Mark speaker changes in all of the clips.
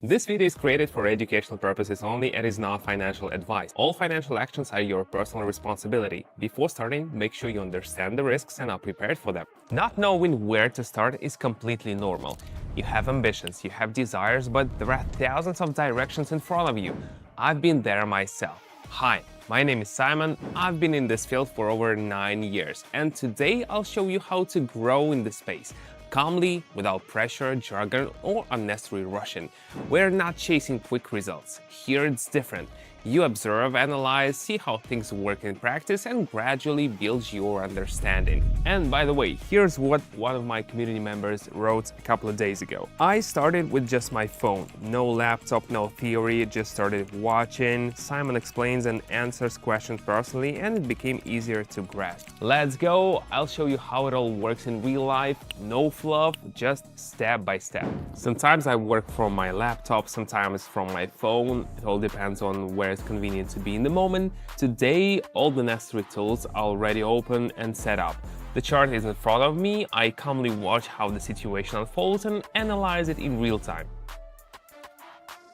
Speaker 1: This video is created for educational purposes only and is not financial advice. All financial actions are your personal responsibility. Before starting, make sure you understand the risks and are prepared for them. Not knowing where to start is completely normal. You have ambitions, you have desires, but there are thousands of directions in front of you. I've been there myself. Hi, my name is Simon. I've been in this field for over 9 years, and today I'll show you how to grow in this space. Calmly, without pressure, jargon, or unnecessary rushing. We're not chasing quick results. Here it's different. You observe, analyze, see how things work in practice, and gradually build your understanding. And by the way, here's what one of my community members wrote a couple of days ago. I started with just my phone. No laptop, no theory, just started watching. Simon explains and answers questions personally, and it became easier to grasp. Let's go! I'll show you how it all works in real life. No fluff, just step by step. Sometimes I work from my laptop, sometimes from my phone. It all depends on where it's convenient to be in the moment. Today, all the necessary tools are already open and set up. The chart is in front of me. I calmly watch how the situation unfolds and analyze it in real time.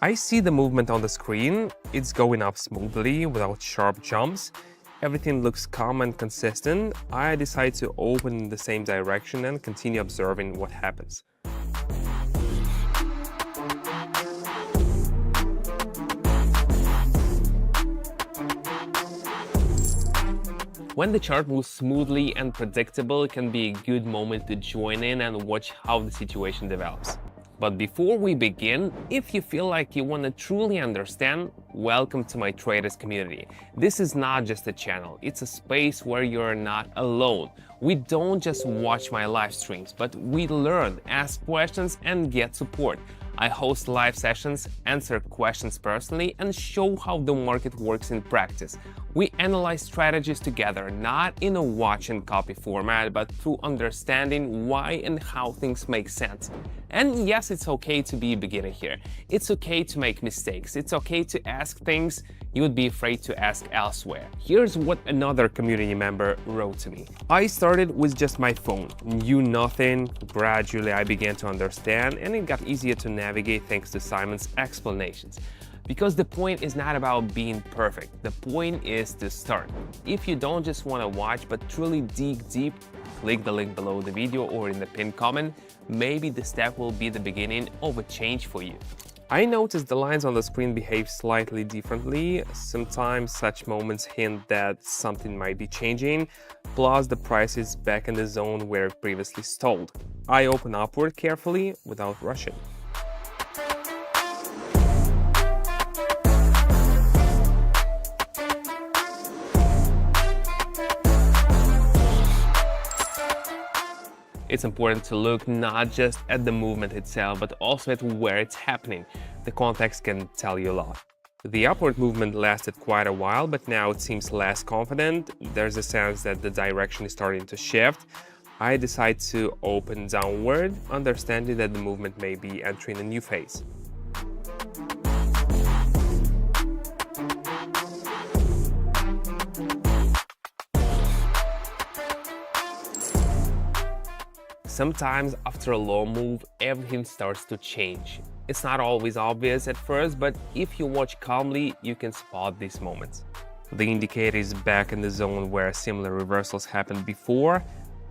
Speaker 1: I see the movement on the screen. It's going up smoothly without sharp jumps. Everything looks calm and consistent. I decide to open in the same direction and continue observing what happens. When the chart moves smoothly and predictable, it can be a good moment to join in and watch how the situation develops. But before we begin, if you feel like you want to truly understand, welcome to my traders community. This is not just a channel, it's a space where you're not alone. We don't just watch my live streams, but we learn, ask questions, and get support. I host live sessions, answer questions personally, and show how the market works in practice. We analyze strategies together, not in a watch and copy format, but through understanding why and how things make sense. And yes, it's okay to be a beginner here. It's okay to make mistakes. It's okay to ask things you would be afraid to ask elsewhere. Here's what another community member wrote to me. I started with just my phone, knew nothing. Gradually, I began to understand, and it got easier to navigate thanks to Simon's explanations. Because the point is not about being perfect, the point is to start. If you don't just want to watch but truly dig deep, click the link below the video or in the pinned comment. Maybe this step will be the beginning of a change for you. I noticed the lines on the screen behave slightly differently. Sometimes such moments hint that something might be changing, plus the price is back in the zone where it previously stalled. I open upward carefully without rushing. It's important to look not just at the movement itself, but also at where it's happening. The context can tell you a lot. The upward movement lasted quite a while, but now it seems less confident. There's a sense that the direction is starting to shift. I decide to open downward, understanding that the movement may be entering a new phase. Sometimes after a low move, everything starts to change. It's not always obvious at first, but if you watch calmly, you can spot these moments. The indicator is back in the zone where similar reversals happened before.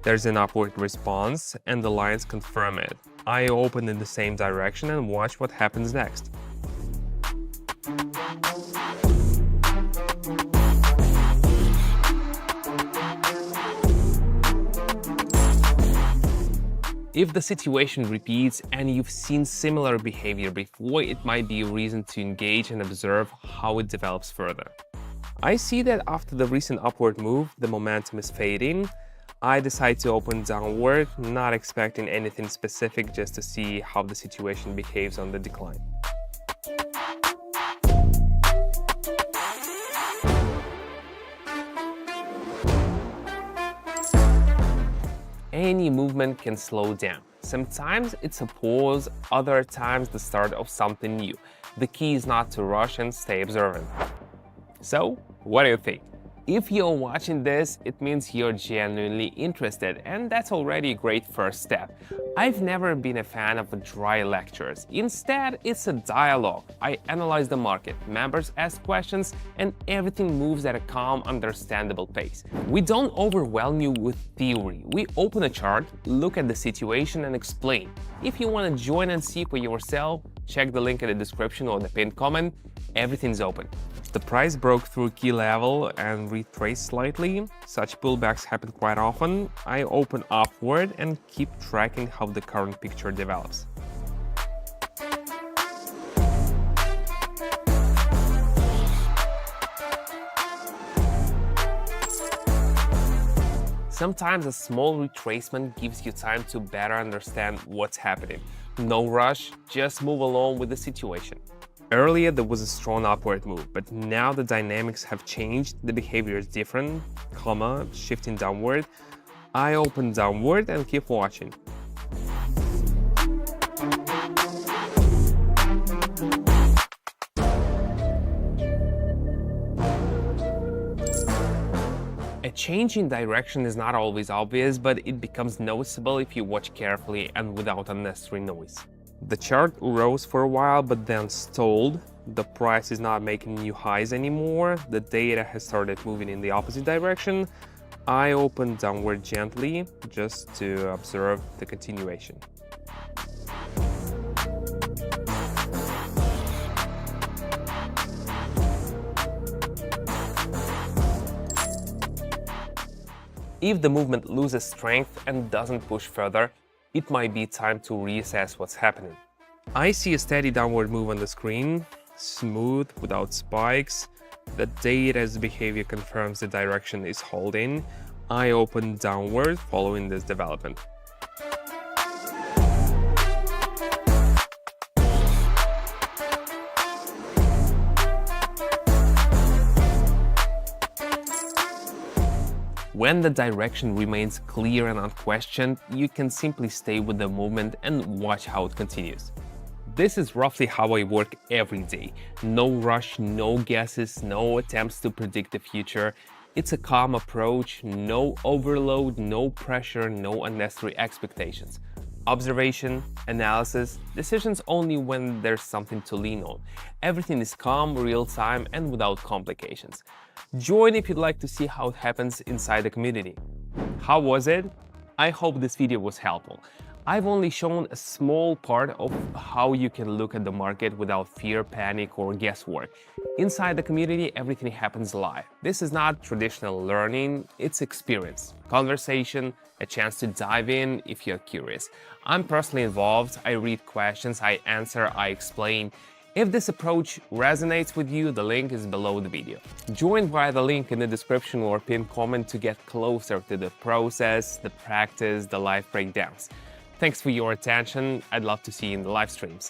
Speaker 1: There's an upward response, and the lines confirm it. I open in the same direction and watch what happens next. If the situation repeats and you've seen similar behavior before, it might be a reason to engage and observe how it develops further. I see that after the recent upward move, the momentum is fading. I decide to open downward, not expecting anything specific, just to see how the situation behaves on the decline. Any movement can slow down. Sometimes it's a pause, other times the start of something new. The key is not to rush and stay observant. So, what do you think? If you're watching this, it means you're genuinely interested, and that's already a great first step. I've never been a fan of dry lectures. Instead, it's a dialogue. I analyze the market, members ask questions, and everything moves at a calm, understandable pace. We don't overwhelm you with theory. We open a chart, look at the situation, and explain. If you want to join and see for yourself, check the link in the description or the pinned comment. Everything's open. The price broke through key level and retraced slightly. Such pullbacks happen quite often. I open upward and keep tracking how the current picture develops. Sometimes a small retracement gives you time to better understand what's happening. No rush, just move along with the situation. Earlier there was a strong upward move, but now the dynamics have changed, the behavior is different, shifting downward. I open downward and keep watching. A change in direction is not always obvious, but it becomes noticeable if you watch carefully and without unnecessary noise. The chart rose for a while but then stalled. The price is not making new highs anymore. The data has started moving in the opposite direction. I opened downward gently just to observe the continuation. If the movement loses strength and doesn't push further, it might be time to reassess what's happening. I see a steady downward move on the screen, smooth, without spikes. The data's behavior confirms the direction is holding. I open downward following this development. When the direction remains clear and unquestioned, you can simply stay with the movement and watch how it continues. This is roughly how I work every day. No rush, no guesses, no attempts to predict the future. It's a calm approach, no overload, no pressure, no unnecessary expectations. Observation, analysis, decisions only when there's something to lean on. Everything is calm, real-time, and without complications. Join if you'd like to see how it happens inside the community. How was it? I hope this video was helpful. I've only shown a small part of how you can look at the market without fear, panic, or guesswork. Inside the community, everything happens live. This is not traditional learning, it's experience, conversation, a chance to dive in if you're curious. I'm personally involved, I read questions, I answer, I explain. If this approach resonates with you, the link is below the video. Join via the link in the description or pinned comment to get closer to the process, the practice, the live breakdowns. Thanks for your attention. I'd love to see you in the live streams.